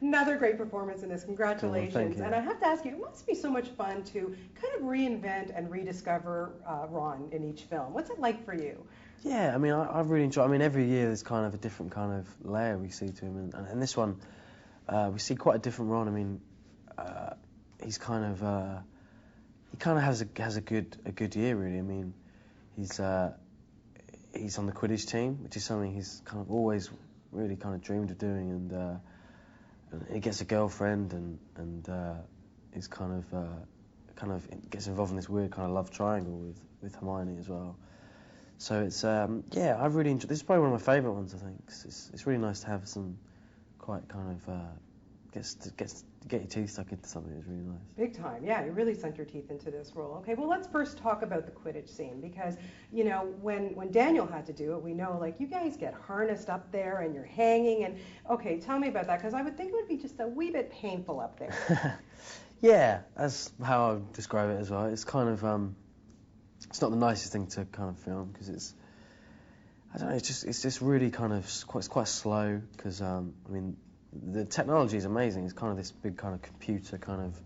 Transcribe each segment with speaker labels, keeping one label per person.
Speaker 1: Another great performance in this.
Speaker 2: Oh, thank
Speaker 1: Congratulations.
Speaker 2: you.
Speaker 1: And I have to ask you, it must be so much fun to kind of reinvent and rediscover Ron in each film. What's it like for you?
Speaker 2: Yeah, I mean, I really enjoy. I mean, every year there's kind of a different kind of layer we see to him, and this one we see quite a different Ron. I mean, he's kind of he kind of has a good year really. I mean, he's on the Quidditch team, which is something he's kind of always really kind of dreamed of doing, and he gets a girlfriend and is kind of gets involved in this weird kind of love triangle with Hermione as well. So it's yeah, I've really enjoyed. This is probably one of my favourite ones. I think 'cause it's really nice to have some quite kind of get your teeth stuck into something. It's really nice.
Speaker 1: Big time, yeah. You really sunk your teeth into this role. Okay, well, let's first talk about the Quidditch scene because you know when Daniel had to do it, we know like you guys get harnessed up there and you're hanging and okay, tell me about that because I would think it would be just a wee bit painful up there.
Speaker 2: Yeah, that's how I would describe it as well. It's kind of it's not the nicest thing to kind of film because I don't know. It's just really kind of it's quite slow because I mean the technology is amazing. It's kind of this big kind of computer kind of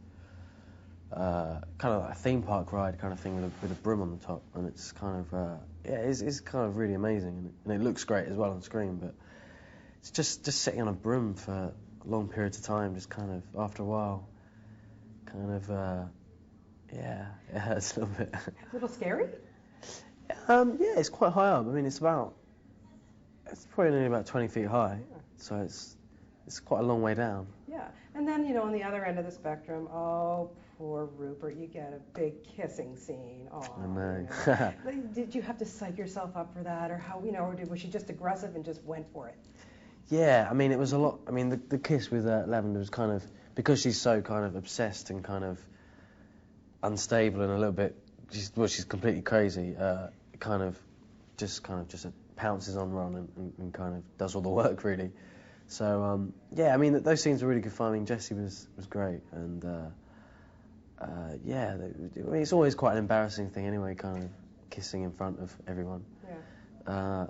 Speaker 2: like a theme park ride kind of thing with a broom on the top, and it's kind of yeah, it's kind of really amazing, and it looks great as well on screen. But it's just sitting on a broom for long periods of time, just kind of after a while, kind of yeah, it hurts a little bit.
Speaker 1: A little scary?
Speaker 2: Yeah, it's quite high up. I mean, it's probably only about 20 feet high, so it's quite a long way down.
Speaker 1: Yeah, and then you know on the other end of the spectrum, oh poor Rupert, you get a big kissing scene. Oh,
Speaker 2: I know.
Speaker 1: You know. Like, did you have to psych yourself up for that, or how you know, or was she just aggressive and just went for it?
Speaker 2: Yeah, I mean, it was a lot. I mean, the kiss with Lavender was kind of because she's so kind of obsessed and kind of unstable and a little bit. She's completely crazy. Kind of just pounces on Ron and kind of does all the work really. So yeah, I mean those scenes were really good fun. I mean Jessie was great, and yeah, I mean it's always quite an embarrassing thing anyway, kind of kissing in front of everyone.
Speaker 1: Yeah.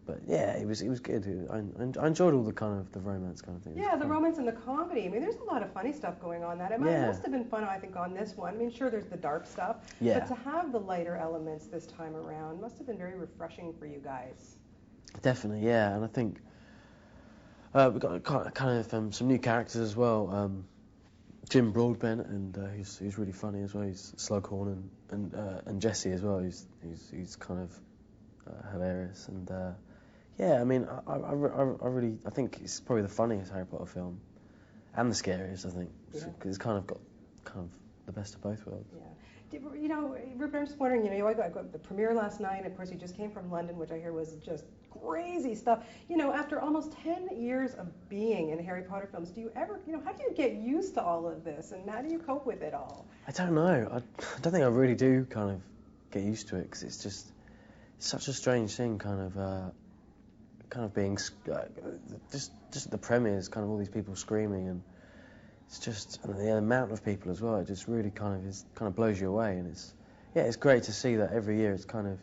Speaker 2: But yeah, it was good. I enjoyed all the kind of the romance kind of thing.
Speaker 1: Yeah, the romance and the comedy. I mean, there's a lot of funny stuff going on that. It must have been fun, I think, on this one. I mean, sure, there's the dark stuff,
Speaker 2: yeah.
Speaker 1: But to have the lighter elements this time around must have been very refreshing for you guys.
Speaker 2: Definitely, yeah, and I think we got kind of some new characters as well. Jim Broadbent, and he's really funny as well. He's Slughorn, and Jessie as well. He's kind of hilarious, and yeah, I mean, I think it's probably the funniest Harry Potter film, and the scariest, I think, because it's kind of got the best of both worlds.
Speaker 1: Yeah. You know, Rupert, I'm just wondering, you know, I got the premiere last night, and of course you just came from London, which I hear was just crazy stuff. You know, after almost 10 years of being in Harry Potter films, do you ever, you know, how do you get used to all of this, and how do you cope with it all?
Speaker 2: I don't know. I don't think I really do kind of get used to it, because it's just such a strange thing, kind of being just the premieres, kind of all these people screaming, and it's just and the amount of people as well. It just really kind of blows you away, and it's great to see that every year it's kind of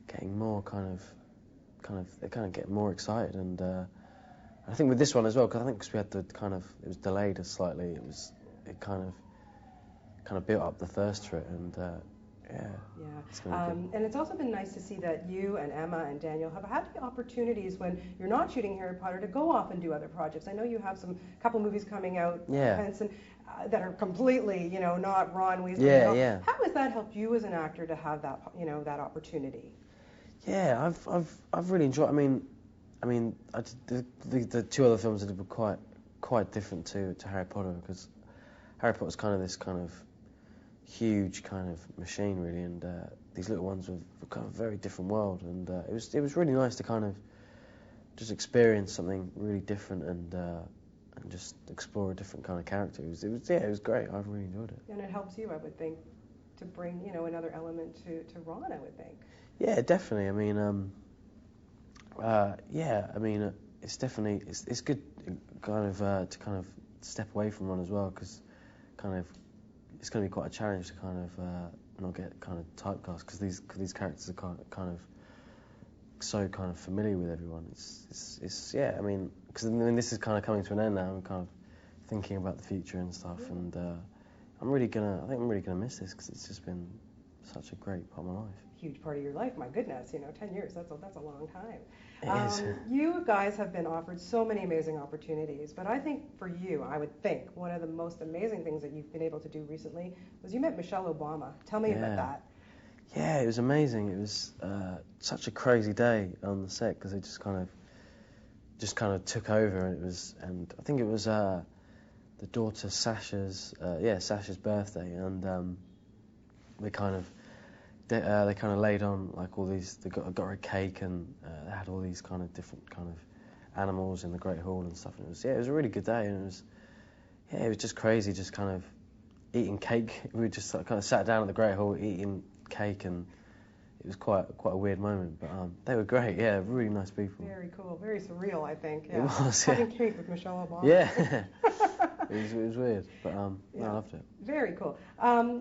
Speaker 2: getting more they kind of get more excited, and I think with this one as well, because I think we had it was delayed slightly. It kind of built up the thirst for it, and yeah. It's
Speaker 1: and it's also been nice to see that you and Emma and Daniel have had the opportunities when you're not shooting Harry Potter to go off and do other projects. I know you have couple movies coming out, Benson, that are completely, you know, not Ron Weasley.
Speaker 2: Yeah.
Speaker 1: How has that helped you as an actor to have that, you know, that opportunity?
Speaker 2: Yeah, I've really enjoyed. I mean, the two other films I did were quite different to Harry Potter, because Harry Potter's kind of this kind of huge kind of machine really, and these little ones were kind of a very different world, and it was really nice to kind of just experience something really different and just explore a different kind of character. It was great. I really enjoyed it.
Speaker 1: And it helps you, I would think, to bring, you know, another element to Ron, I would think.
Speaker 2: Yeah, definitely. I mean, yeah. I mean, it's definitely it's good kind of to kind of step away from Ron as well, because kind of it's going to be quite a challenge to kind of not get kind of typecast, because these characters are kind of so kind of familiar with everyone. It's yeah. I mean, because this is kind of coming to an end now. I'm kind of thinking about the future and stuff, and I think I'm really gonna miss this because it's just been such a great part of my life.
Speaker 1: Huge part of your life, my goodness, 10 years, that's a long time.
Speaker 2: It is.
Speaker 1: You guys have been offered so many amazing opportunities, but I think for you, I would think one of the most amazing things that you've been able to do recently was you met Michelle Obama. Tell me about that.
Speaker 2: Yeah, it was amazing. It was such a crazy day on the set because it just kind of took over, and I think it was the daughter Sasha's birthday, and they kind of laid on like all these. They got her a cake, and they had all these kind of different kind of animals in the Great Hall and stuff. And it was a really good day, and it was just crazy, just kind of eating cake. We just kind of sat down at the Great Hall eating cake, and it was quite a weird moment. But they were great. Yeah, really nice people.
Speaker 1: Very cool, very surreal, I think. Yeah.
Speaker 2: It was. Yeah.
Speaker 1: Having cake with Michelle Obama.
Speaker 2: Yeah. It was weird, but I loved it.
Speaker 1: Very cool.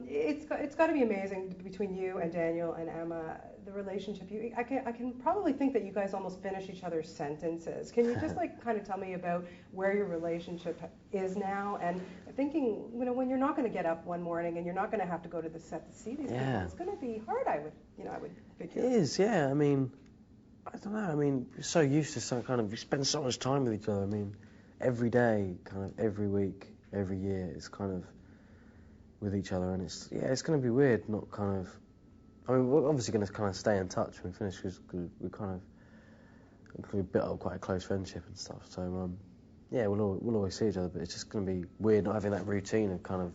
Speaker 1: It's got to be amazing between you and Daniel and Emma, the relationship. I can probably think that you guys almost finish each other's sentences. Can you just kind of tell me about where your relationship is now, and thinking when you're not going to get up one morning and you're not going to have to go to the set to see these people, it's going to be hard. I would figure.
Speaker 2: It is, yeah. I mean, I don't know. I mean, we're so used to we spend so much time with each other. I mean, every day, kind of every week, every year, it's kind of with each other, and it's going to be weird not kind of. I mean, we're obviously going to kind of stay in touch when we finish because we built up quite a close friendship and stuff. So we'll always see each other, but it's just going to be weird not having that routine of kind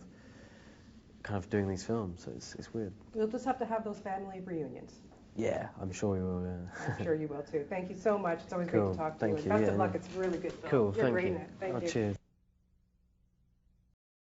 Speaker 2: of doing these films. So it's weird.
Speaker 1: We'll just have to have those family reunions.
Speaker 2: Yeah, I'm sure we will. Yeah.
Speaker 1: I'm sure you will too. Thank you so much. It's always
Speaker 2: Cool.
Speaker 1: great to talk to
Speaker 2: Thank
Speaker 1: you.
Speaker 2: you.
Speaker 1: Best of luck. It's a really good film.
Speaker 2: Cool.
Speaker 1: You're
Speaker 2: Thank
Speaker 1: great
Speaker 2: you.
Speaker 1: in it. Thank you.
Speaker 2: Cheers.